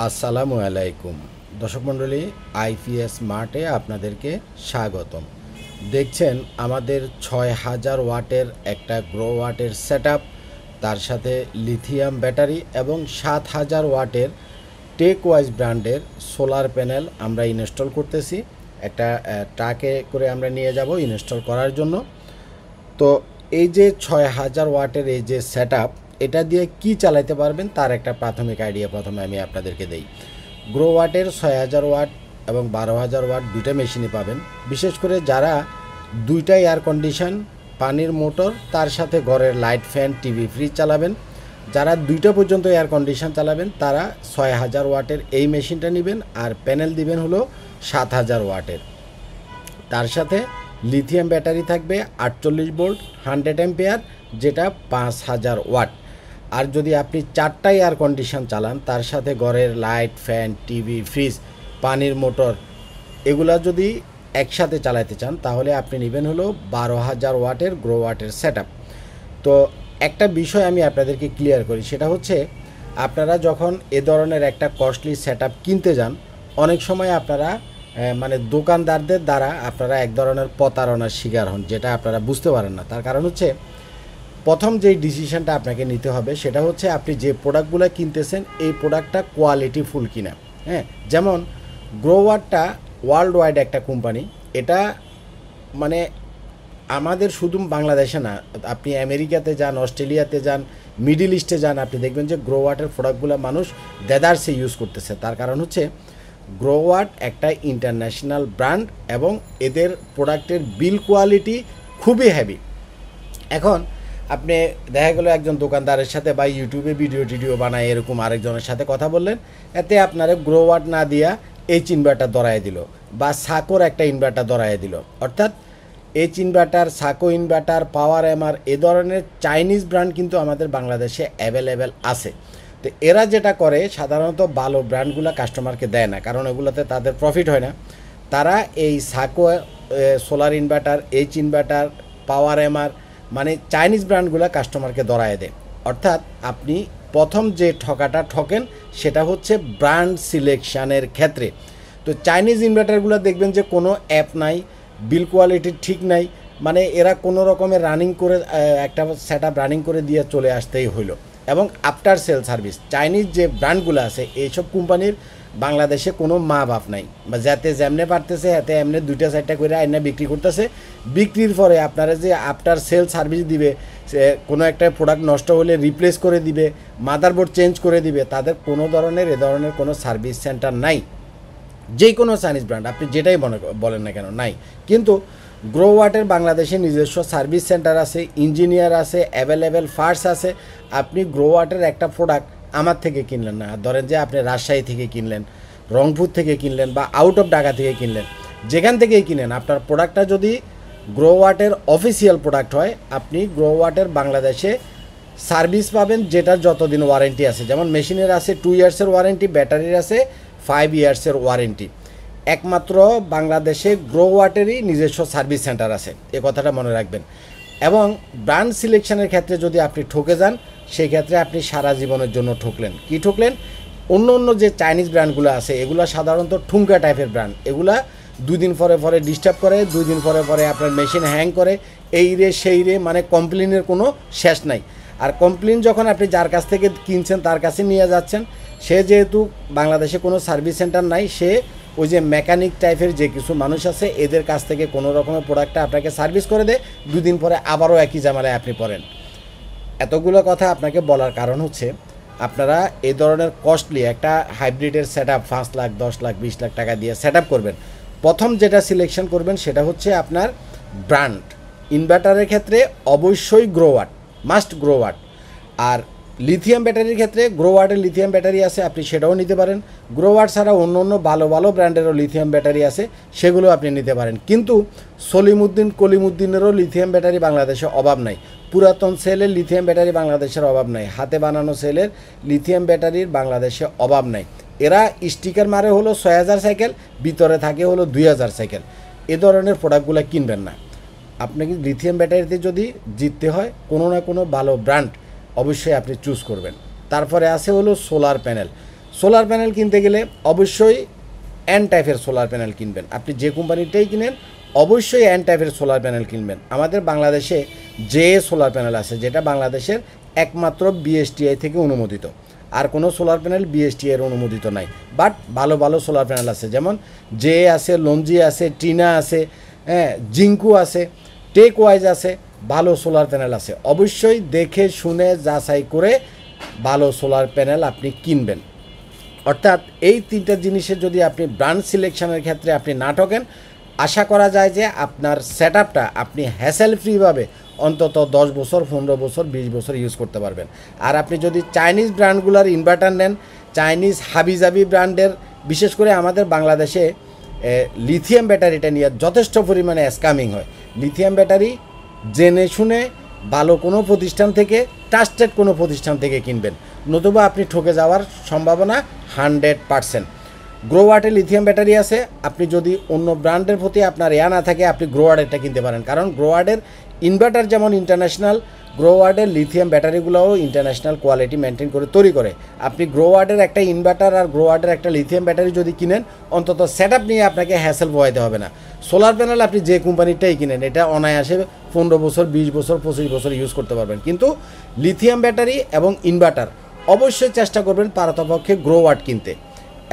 আসসালামু আলাইকুম দর্শক মণ্ডলী, আইপিএস মার্টে আপনাদেরকে স্বাগতম। দেখছেন আমাদের ৬,০০০ ওয়াটের একটা গ্রো ওয়াটের সেটআপ, তার সাথে লিথিয়াম ব্যাটারি এবং ৭,০০০ ওয়াটের টেকওয়াইজ ব্র্যান্ডের সোলার প্যানেল আমরা ইনস্টল করতেছি। একটা ট্রাকে করে আমরা নিয়ে যাব ইনস্টল করার জন্য। তো এই যে ৬,০০০ ওয়াটের এই যে সেটআপ, এটা দিয়ে কি চালাতে পারবেন তার একটা প্রাথমিক আইডিয়া প্রথমে আমি আপনাদেরকে দেই। গ্রো ওয়াটের ৬,০০০ ওয়াট এবং ১২,০০০ ওয়াট দুইটা মেশিনই পাবেন। বিশেষ করে যারা দুইটা এয়ার কন্ডিশন, পানির মোটর, তার সাথে ঘরের লাইট, ফ্যান, টিভি, ফ্রিজ চালাবেন, যারা দুইটা পর্যন্ত এয়ার কন্ডিশন চালাবেন তারা ৬,০০০ ওয়াটের এই মেশিনটা নেবেন, আর প্যানেল দিবেন হলো ৭,০০০ ওয়াটের। তার সাথে লিথিয়াম ব্যাটারি থাকবে ৪৮ ভোল্ট 100 অ্যাম্পিয়ার, যেটা ৫,০০০ ওয়াট। আর যদি আপনি চারটা এয়ার কন্ডিশন চালান, তার সাথে ঘরের লাইট, ফ্যান, টিভি, ফ্রিজ, পানির মোটর, এগুলা যদি একসাথে চালাতে চান তাহলে আপনি নেবেন হলো ১২,০০০ ওয়াটের গ্রো ওয়াটের সেটআপ। তো একটা বিষয় আমি আপনাদেরকে ক্লিয়ার করি, সেটা হচ্ছে আপনারা যখন এ ধরনের একটা কস্টলি সেটআপ কিনতে যান, অনেক সময় আপনারা মানে দোকানদারদের দ্বারা আপনারা এক ধরনের প্রতারণার শিকার হন, যেটা আপনারা বুঝতে পারেন না। তার কারণ হচ্ছে প্রথম যেই ডিসিশনটা আপনাকে নিতে হবে সেটা হচ্ছে আপনি যে প্রোডাক্টগুলো কিনতেছেন এই প্রোডাক্টটা কোয়ালিটিফুল কিনা। হ্যাঁ, যেমন গ্রোওয়ারটা ওয়ার্ল্ড ওয়াইড একটা কোম্পানি, এটা মানে আমাদের শুধু বাংলাদেশে না, আপনি আমেরিকাতে যান, অস্ট্রেলিয়াতে যান, মিডল ইস্টে যান, আপনি দেখবেন যে গ্রোওয়াটের প্রোডাক্টগুলো মানুষ দেদারসে ইউজ করতেছে। তার কারণ হচ্ছে গ্রোওয়াট একটা ইন্টারন্যাশনাল ব্র্যান্ড এবং এদের প্রোডাক্টের বিল কোয়ালিটি খুবই হেভি। এখন আপনি দেখা গেলো একজন দোকানদারের সাথে বা ইউটিউবে ভিডিও বানায় এরকম আরেকজনের সাথে কথা বললেন, এতে আপনারা গ্রোওয়াট না দিয়া এইচ ইনভার্টার ধরায় দিল বা সাকোর একটা ইনভার্টার ধরায় দিল। অর্থাৎ এইচ ইনভার্টার, সাকো ইনভার্টার, পাওয়ার এমআর, এ ধরনের চাইনিজ ব্র্যান্ড কিন্তু আমাদের বাংলাদেশে অ্যাভেলেবেল আছে। তো এরা যেটা করে, সাধারণত ভালো ব্র্যান্ডগুলো কাস্টমারকে দেয় না, কারণ এগুলোতে তাদের প্রফিট হয় না। তারা এই সাকো সোলার ইনভার্টার, এইচ ইনভার্টার, পাওয়ার এমআর মানে চাইনিজ ব্র্যান্ডগুলো কাস্টমারকে ধরায় দেয়। অর্থাৎ আপনি প্রথম যে ঠকাটা ঠকেন সেটা হচ্ছে ব্র্যান্ড সিলেকশানের ক্ষেত্রে। তো চাইনিজ ইনভার্টারগুলো দেখবেন যে কোনো অ্যাপ নাই, বিল কোয়ালিটি ঠিক নাই, মানে এরা কোনো রকমের রানিং করে একটা সেটআপ রানিং করে দিয়ে চলে আসতেই হইলো। এবং আফটার সেল সার্ভিস চাইনিজ যে ব্র্যান্ডগুলো আছে এইসব কোম্পানির বাংলাদেশে কোনো মা বাপ নাই, বা যাতে যেমনে পারতেছে এতে এমনি দুইটা চারটা করে আইনা বিক্রি করতেছে। বিক্রির পরে আপনারা যে আফটার সেল সার্ভিস দিবে, কোনো একটা প্রোডাক্ট নষ্ট হলে রিপ্লেস করে দিবে, মাদারবোর্ড চেঞ্জ করে দিবে, তাদের কোনো ধরনের এ ধরনের কোনো সার্ভিস সেন্টার নাই। যে কোনো চাইনিজ ব্র্যান্ড আপনি যেটাই বলেন না কেন নাই। কিন্তু গ্রোওয়াটের বাংলাদেশে নিজস্ব সার্ভিস সেন্টার আছে, ইঞ্জিনিয়ার আছে, অ্যাভেলেবেল পার্টস আছে। আপনি গ্রোওয়াটের একটা প্রোডাক্ট আমার থেকে কিনলেন না, ধরেন যে আপনি রাজশাহী থেকে কিনলেন, রংপুর থেকে কিনলেন বা আউট অফ ঢাকা থেকে কিনলেন, যেখান থেকেই কিনেন, আপনার প্রোডাক্টটা যদি গ্রোওয়াটের অফিসিয়াল প্রোডাক্ট হয়, আপনি গ্রোওয়াটের বাংলাদেশে সার্ভিস পাবেন, যেটার যতদিন ওয়ারেন্টি আছে। যেমন মেশিনের আছে 2 ইয়ার্সের ওয়ারেন্টি, ব্যাটারির আছে 5 ইয়ার্সের ওয়ারেন্টি। একমাত্র বাংলাদেশে গ্রোওয়াটেরই নিজস্ব সার্ভিস সেন্টার আছে, এ কথাটা মনে রাখবেন। এবং ব্র্যান্ড সিলেকশনের ক্ষেত্রে যদি আপনি ঠকে যান, সেই ক্ষেত্রে আপনি সারা জীবনের জন্য ঠকলেন। কি ঠকলেন? অন্য যে চাইনিজ ব্র্যান্ডগুলো আছে এগুলো সাধারণত ঠুমকা টাইপের ব্র্যান্ড, এগুলা 2 দিন পরে ডিস্টার্ব করে, 2 দিন পরে আপনার মেশিন হ্যাং করে, এই রে সেই রে, মানে কমপ্লেনের কোনো শেষ নাই। আর কমপ্লেন যখন আপনি যার কাছ থেকে কিনছেন তার কাছে নিয়ে যাচ্ছেন, সে যেহেতু বাংলাদেশে কোনো সার্ভিস সেন্টার নাই, সে ওই যে মেকানিক টাইপের যে কিছু মানুষ আছে এদের কাছ থেকে কোনো রকমের প্রোডাক্টটা আপনাকে সার্ভিস করে দেয়, 2 দিন পরে আবারও একই ঝামেলায় আপনি পড়েন। এতগুলো কথা আপনাকে বলার কারণ হচ্ছে আপনারা এই ধরনের কস্টলি একটা হাইব্রিডের সেটআপ 5 লাখ, 10 লাখ, 20 লাখ টাকা দিয়ে সেটআপ করবেন, প্রথম যেটা সিলেকশন করবেন সেটা হচ্ছে আপনার ব্র্যান্ড। ইনভার্টারের ক্ষেত্রে অবশ্যই গ্রোওয়াট, মাস্ট গ্রোওয়াট। আর লিথিয়াম ব্যাটারির ক্ষেত্রে গ্রোওয়াটের লিথিয়াম ব্যাটারি আছে, আপনি সেটাও নিতে পারেন। গ্রোওয়াট ছাড়া অন্য ভালো ব্র্যান্ডেরও লিথিয়াম ব্যাটারি আছে, সেগুলো আপনি নিতে পারেন। কিন্তু সলিমুদ্দিন, কলিমুদ্দিনেরও লিথিয়াম ব্যাটারি বাংলাদেশে অভাব নাই। পুরাতন সেলের লিথিয়াম ব্যাটারি বাংলাদেশের অভাব নাই। হাতে বানানো সেলের লিথিয়াম ব্যাটারির বাংলাদেশে অভাব নাই। এরা স্টিকার মারে হলো 6000 সাইকেল, ভিতরে থাকে হলো 2000 সাইকেল। এ ধরনের প্রোডাক্টগুলো কিনবেন না। আপনাকে লিথিয়াম ব্যাটারিতে যদি জিততে হয়, কোনো না কোনো ভালো ব্র্যান্ড অবশ্যই আপনি চুজ করবেন। তারপরে আছে হলো সোলার প্যানেল। সোলার প্যানেল কিনতে গেলে অবশ্যই এন টাইপের সোলার প্যানেল কিনবেন। আপনি যে কোম্পানিটাই কিনেন অবশ্যই এন টাইপের সোলার প্যানেল কিনবেন। আমাদের বাংলাদেশে যে সোলার প্যানেল আছে, যেটা বাংলাদেশের একমাত্র বিএসটিআই থেকে অনুমোদিত, আর কোনো সোলার প্যানেল বিএসটিআই এর অনুমোদিত নাই। বাট ভালো ভালো সোলার প্যানেল আছে, যেমন জে আছে, লঞ্জি আছে, টিনা আছে, হ্যাঁ, জিঙ্কু আছে, টেক ওয়াইজ আছে, ভালো সোলার প্যানেল আছে। অবশ্যই দেখে শুনে যাচাই করে ভালো সোলার প্যানেল আপনি কিনবেন। অর্থাৎ এই তিনটা জিনিসের যদি আপনি ব্র্যান্ড সিলেকশনের ক্ষেত্রে আপনি না ঠকেন, আশা করা যায় যে আপনার সেট আপটা আপনি হ্যাসেল ফ্রিভাবে অন্তত 10 বছর, 15 বছর, 20 বছর ইউজ করতে পারবেন। আর আপনি যদি চাইনিজ ব্র্যান্ডগুলোর ইনভার্টার নেন, চাইনিজ হাবিজাবি ব্র্যান্ডের, বিশেষ করে আমাদের বাংলাদেশে লিথিয়াম ব্যাটারিটা নিয়ে যথেষ্ট পরিমাণে স্ক্যামিং হয়। লিথিয়াম ব্যাটারি জেনে শুনে ভালো কোনো প্রতিষ্ঠান থেকে, ট্রাস্টেড কোনো প্রতিষ্ঠান থেকে কিনবেন, নতুবা আপনি ঠকে যাওয়ার সম্ভাবনা 100%। গ্রোওয়াটের লিথিয়াম ব্যাটারি আছে, আপনি যদি অন্য ব্র্যান্ডের প্রতি আপনার না থাকে, আপনি গ্রোওয়ার্ডেরটা কিনতে পারেন। কারণ গ্রোওয়ার্ডের ইনভার্টার যেমন ইন্টারন্যাশনাল, গ্রোওয়ার্ডের লিথিয়াম ব্যাটারিগুলোও ইন্টারন্যাশনাল কোয়ালিটি মেনটেন করে তৈরি করে। আপনি গ্রোওয়ার্ডের একটা ইনভার্টার আর গ্রোওয়ার্ডের একটা লিথিয়াম ব্যাটারি যদি কিনেন, অন্তত সেট আপ নিয়ে আপনাকে হ্যাসেল পোহাইতে হবে না। সোলার প্যানেল আপনি যে কোম্পানিটাই কিনেন, এটা অনায়াসে 15 বছর, 20 বছর, 25 বছর ইউজ করতে পারবেন। কিন্তু লিথিয়াম ব্যাটারি এবং ইনভার্টার অবশ্যই চেষ্টা করবেন পারতপক্ষে গ্রোওয়াট কিনতে।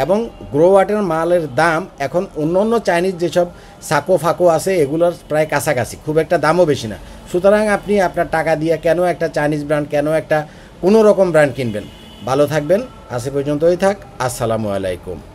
এবং গ্রোওয়াটের মালের দাম এখন অন্য চাইনিজ যেসব সাকো ফাকো আছে এগুলোর প্রায় কাছাকাছি, খুব একটা দামও বেশি না। সুতরাং আপনি আপনার টাকা দিয়ে কেন একটা চাইনিজ ব্র্যান্ড, কেন একটা কোনো রকম ব্র্যান্ড কিনবেন? ভালো থাকবেন, আজ পর্যন্তই থাক। আসসালামু আলাইকুম।